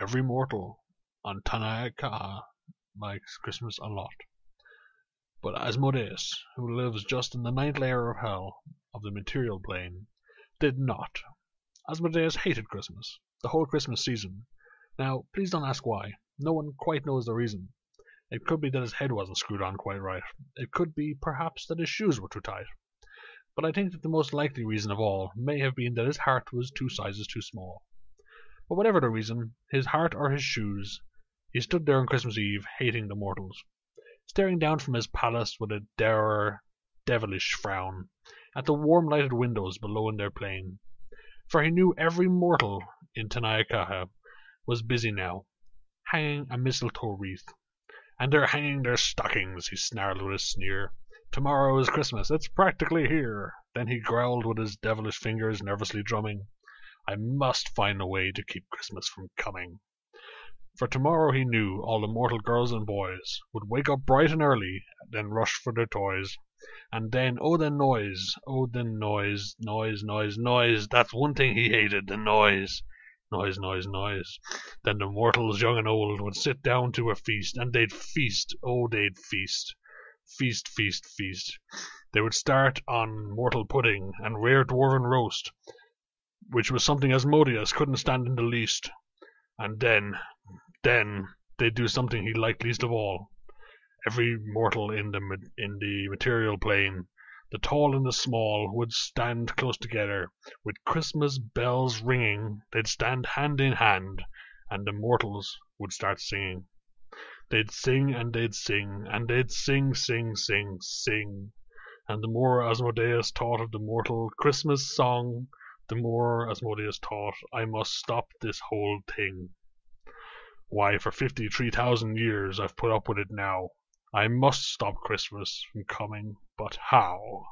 Every mortal on Tanaka likes Christmas a lot. But Asmodeus, who lives just in the ninth layer of hell, of the material plane, did not. Asmodeus hated Christmas, the whole Christmas season. Now, please don't ask why. No one quite knows the reason. It could be that his head wasn't screwed on quite right. It could be, perhaps, that his shoes were too tight. But I think that the most likely reason of all may have been that his heart was 2 sizes too small. But whatever the reason, his heart or his shoes, he stood there on Christmas Eve, hating the mortals, staring down from his palace with a dour, devilish frown, at the warm-lighted windows below in their plane. For he knew every mortal in Tanayakaha was busy now, hanging a mistletoe wreath. And they're hanging their stockings, he snarled with a sneer. Tomorrow is Christmas, it's practically here. Then he growled with his devilish fingers nervously drumming. I must find a way to keep Christmas from coming. For tomorrow he knew all the mortal girls and boys would wake up bright and early, then rush for their toys. And then, oh the noise, noise. That's one thing he hated, the noise. Noise. Then the mortals, young and old, would sit down to a feast, and they'd feast, oh they'd feast. Feast. They would start on mortal pudding and rare dwarven roast, which was something Asmodeus couldn't stand in the least. And then they'd do something he liked least of all. Every mortal in the material plane, the tall and the small, would stand close together, with Christmas bells ringing. They'd stand hand in hand, and the mortals would start singing. They'd sing and they'd sing, and they'd sing. And the more Asmodeus thought of the mortal Christmas song, the more Asmodeus thought, I must stop this whole thing. Why, for 53,000 years I've put up with it now. I must stop Christmas from coming, but how?